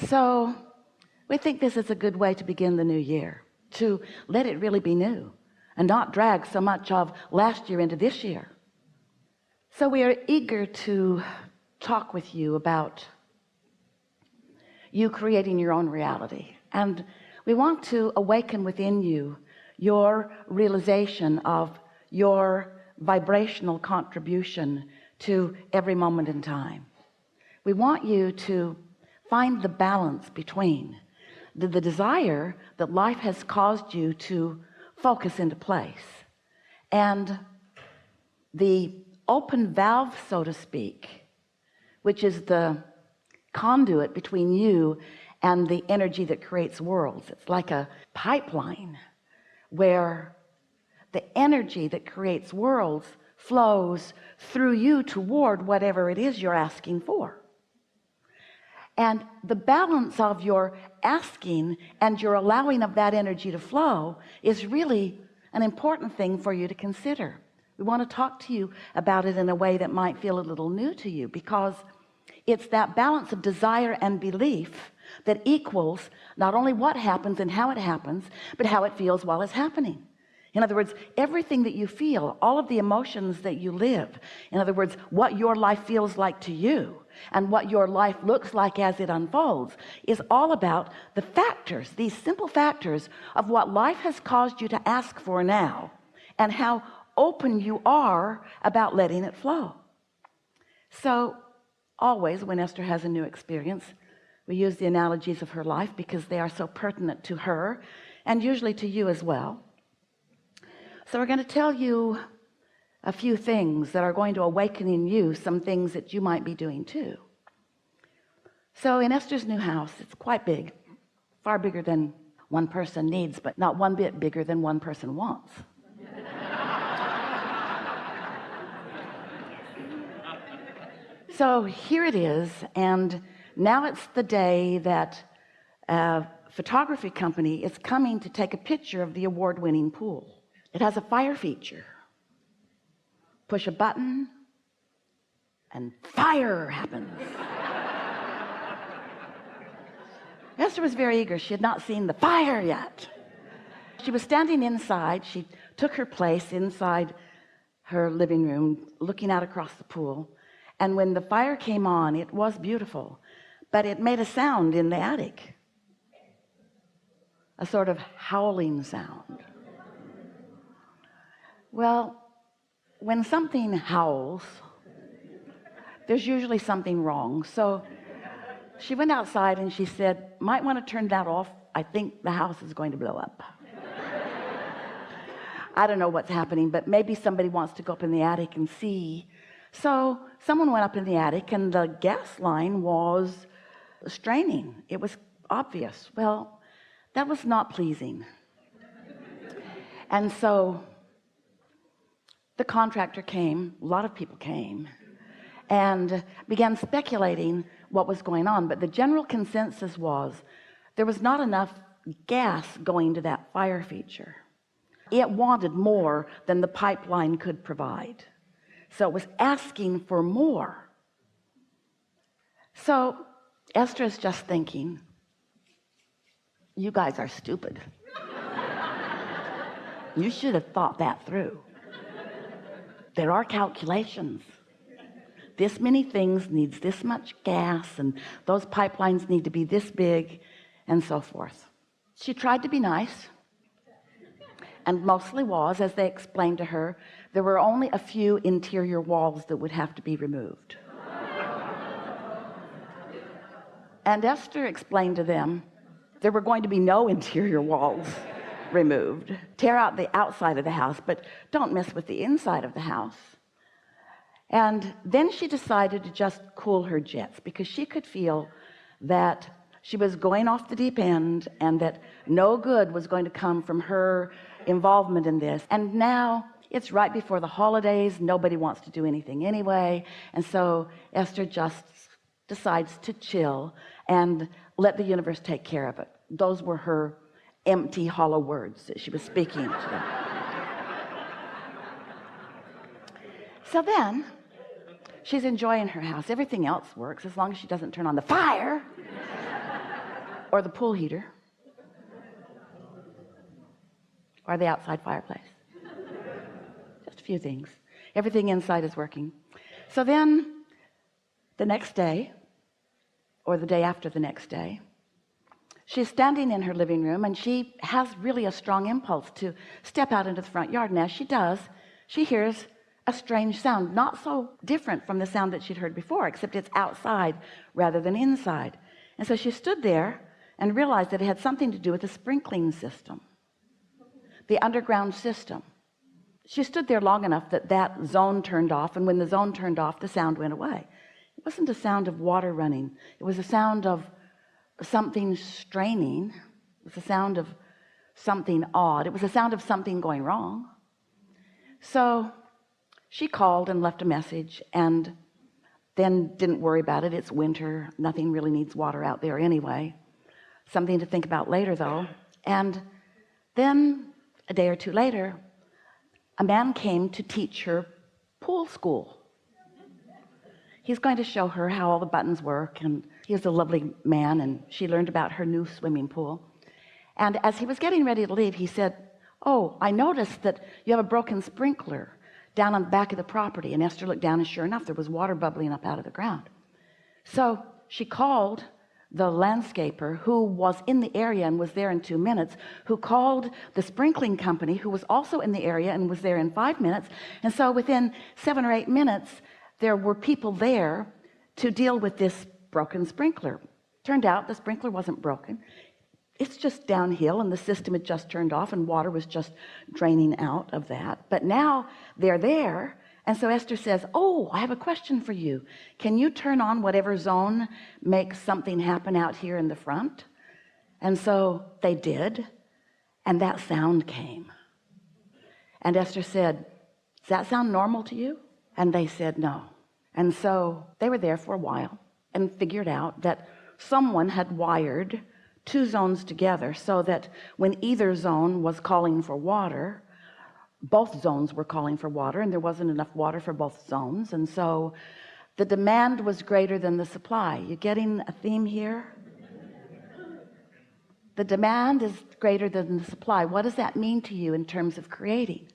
So we think this is a good way to begin the new year, to let it really be new and not drag so much of last year into this year. So we are eager to talk with you about you creating your own reality, and we want to awaken within you your realization of your vibrational contribution to every moment in time. We want you to find the balance between the desire that life has caused you to focus into place and the open valve, so to speak, which is the conduit between you and the energy that creates worlds. It's like a pipeline where the energy that creates worlds flows through you toward whatever it is you're asking for. And the balance of your asking and your allowing of that energy to flow is really an important thing for you to consider. We want to talk to you about it in a way that might feel a little new to you, because it's that balance of desire and belief that equals not only what happens and how it happens, but how it feels while it's happening. In other words, everything that you feel, all of the emotions that you live, in other words, what your life feels like to you and what your life looks like as it unfolds, is all about the factors, these simple factors of what life has caused you to ask for now, and how open you are about letting it flow. So always when Esther has a new experience, we use the analogies of her life because they are so pertinent to her and usually to you as well. So we're going to tell you a few things that are going to awaken in you some things that you might be doing too. So in Esther's new house, it's quite big, far bigger than one person needs, but not one bit bigger than one person wants. So here it is, and now it's the day that a photography company is coming to take a picture of the award-winning pool. It has a fire feature. Push a button and fire happens. Esther was very eager. She had not seen the fire yet. She was standing inside. She took her place inside her living room, looking out across the pool. And when the fire came on, it was beautiful, but it made a sound in the attic, a sort of howling sound. Well, when something howls, there's usually something wrong. So she went outside and she said, might want to turn that off. I think the house is going to blow up. I don't know what's happening, but maybe somebody wants to go up in the attic and see. So someone went up in the attic and the gas line was straining. It was obvious. Well, that was not pleasing. And so the contractor came, a lot of people came, and began speculating what was going on. But the general consensus was there was not enough gas going to that fire feature. It wanted more than the pipeline could provide. So it was asking for more. So Esther is just thinking, you guys are stupid. You should have thought that through. There are calculations. This many things needs this much gas, and those pipelines need to be this big, and so forth. She tried to be nice, and mostly was, as they explained to her, there were only a few interior walls that would have to be removed. And Esther explained to them there were going to be no interior walls removed. Tear out the outside of the house, but don't mess with the inside of the house. And then she decided to just cool her jets, because she could feel that she was going off the deep end and that no good was going to come from her involvement in this. And now it's right before the holidays. Nobody wants to do anything anyway. And so Esther just decides to chill and let the universe take care of it. Those were her empty, hollow words that she was speaking to them. So then she's enjoying her house. Everything else works as long as she doesn't turn on the fire. or the pool heater, or the outside fireplace. Just a few things. Everything inside is working. So then the next day, or the day after the next day, she's standing in her living room, and she has really a strong impulse to step out into the front yard. And as she does, she hears a strange sound, not so different from the sound that she'd heard before, except it's outside rather than inside. And so she stood there and realized that it had something to do with the sprinkling system, the underground system. She stood there long enough that that zone turned off, and when the zone turned off, the sound went away. It wasn't a sound of water running. It was a sound of something straining. It was a sound of something odd. It was a sound of something going wrong. So she called and left a message, and then didn't worry about it. It's winter. Nothing really needs water out there anyway. Something to think about later, though. And then a day or two later, a man came to teach her pool school. He's going to show her how all the buttons work, and he's a lovely man, and she learned about her new swimming pool. And as he was getting ready to leave, he said, "Oh, I noticed that you have a broken sprinkler down on the back of the property." And Esther looked down, and sure enough, there was water bubbling up out of the ground. So she called the landscaper, who was in the area and was there in 2 minutes, who called the sprinkling company, who was also in the area and was there in 5 minutes. And so within 7 or 8 minutes, there were people there to deal with this broken sprinkler. Turned out the sprinkler wasn't broken. It's just downhill, and the system had just turned off, and water was just draining out of that. But now they're there. And so Esther says, "Oh, I have a question for you. Can you turn on whatever zone makes something happen out here in the front?" And so they did, and that sound came. And Esther said, "Does that sound normal to you?" And they said no. And so they were there for a while and figured out that someone had wired 2 zones together so that when either zone was calling for water, both zones were calling for water, and there wasn't enough water for both zones. And so the demand was greater than the supply. You getting a theme here? The demand is greater than the supply. What does that mean to you in terms of creating?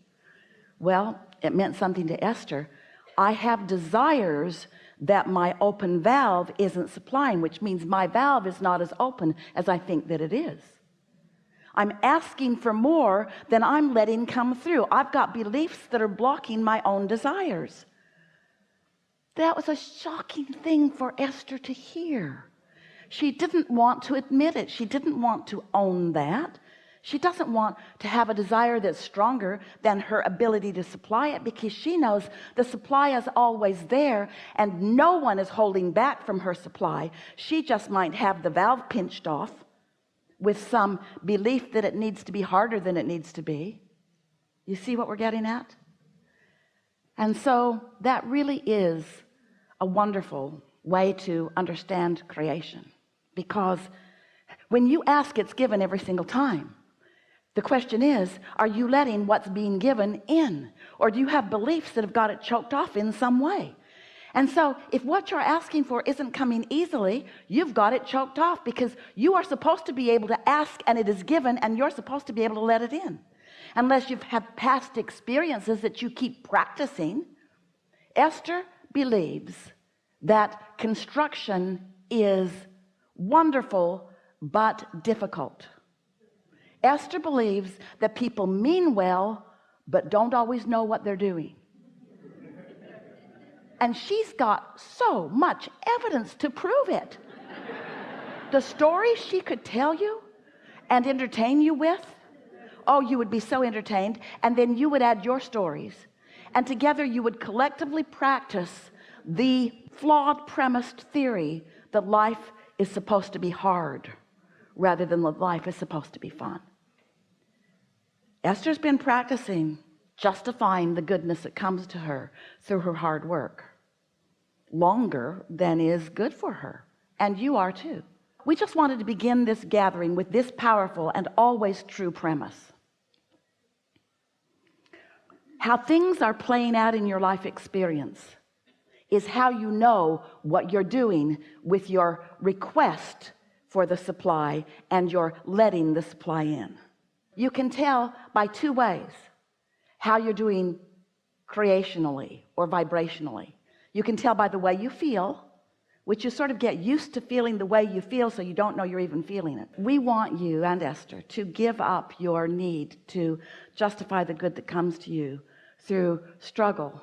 Well, it meant something to Esther. I have desires that my open valve isn't supplying, which means my valve is not as open as I think that it is. I'm asking for more than I'm letting come through. I've got beliefs that are blocking my own desires. That was a shocking thing for Esther to hear. She didn't want to admit it. She didn't want to own that. She doesn't want to have a desire that's stronger than her ability to supply it, because she knows the supply is always there and no one is holding back from her supply. She just might have the valve pinched off with some belief that it needs to be harder than it needs to be. You see what we're getting at? And so that really is a wonderful way to understand creation, because when you ask, it's given every single time. The question is, are you letting what's being given in, or do you have beliefs that have got it choked off in some way? And so if what you're asking for isn't coming easily, you've got it choked off, because you are supposed to be able to ask and it is given, and you're supposed to be able to let it in. Unless you've had past experiences that you keep practicing. Esther believes that construction is wonderful but difficult. Esther believes that people mean well but don't always know what they're doing. And she's got so much evidence to prove it. The stories she could tell you and entertain you with, oh, you would be so entertained, and then you would add your stories, and together you would collectively practice the flawed premised theory that life is supposed to be hard rather than that life is supposed to be fun. Esther's been practicing justifying the goodness that comes to her through her hard work longer than is good for her, and you are too. We just wanted to begin this gathering with this powerful and always true premise. How things are playing out in your life experience is how you know what you're doing with your request for the supply and you're letting the supply in. You can tell by two ways how you're doing creationally or vibrationally. You can tell by the way you feel, which you sort of get used to feeling the way you feel, so you don't know you're even feeling it. We want you and Esther to give up your need to justify the good that comes to you through struggle.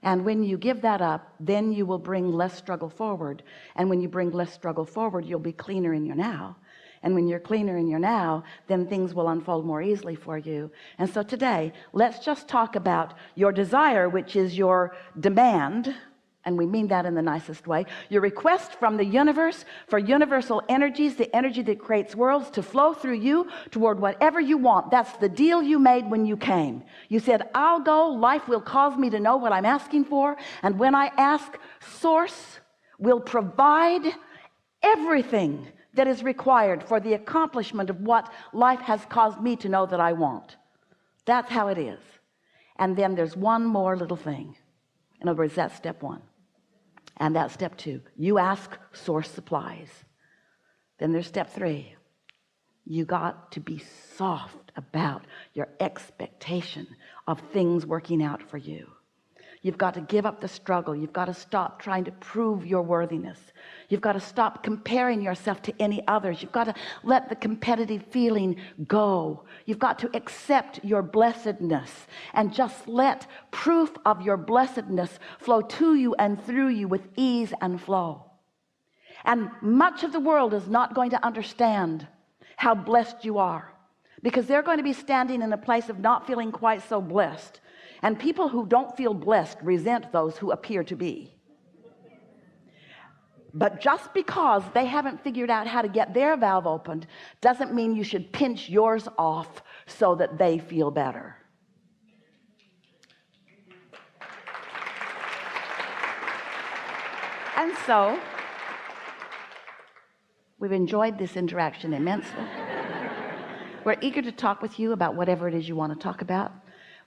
And when you give that up, then you will bring less struggle forward. And when you bring less struggle forward, you'll be cleaner in your now. And when you're cleaner in your now, then things will unfold more easily for you. And so today, let's just talk about your desire, which is your demand. And we mean that in the nicest way. Your request from the universe for universal energies, the energy that creates worlds, to flow through you toward whatever you want. That's the deal you made when you came. You said, I'll go, life will cause me to know what I'm asking for. And when I ask, Source will provide everything that is required for the accomplishment of what life has caused me to know that I want. That's how it is. And then there's one more little thing. In other words, that's step one. And that's step two. You ask, Source supplies. Then there's step three. You got to be soft about your expectation of things working out for you. You've got to give up the struggle. You've got to stop trying to prove your worthiness. You've got to stop comparing yourself to any others. You've got to let the competitive feeling go. You've got to accept your blessedness and just let proof of your blessedness flow to you and through you with ease and flow. And much of the world is not going to understand how blessed you are, because they're going to be standing in a place of not feeling quite so blessed. And people who don't feel blessed resent those who appear to be. But just because they haven't figured out how to get their valve opened doesn't mean you should pinch yours off so that they feel better. And so we've enjoyed this interaction immensely. We're eager to talk with you about whatever it is you want to talk about.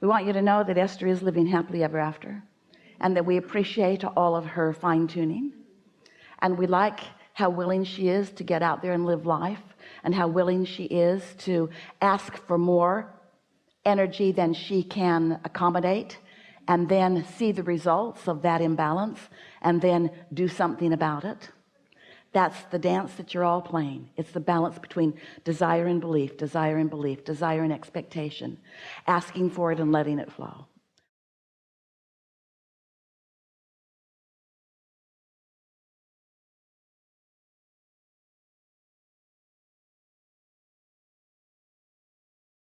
We want you to know that Esther is living happily ever after, and that we appreciate all of her fine-tuning, and we like how willing she is to get out there and live life, and how willing she is to ask for more energy than she can accommodate, and then see the results of that imbalance and then do something about it. That's the dance that you're all playing. It's the balance between desire and belief, desire and belief, desire and expectation, asking for it and letting it flow.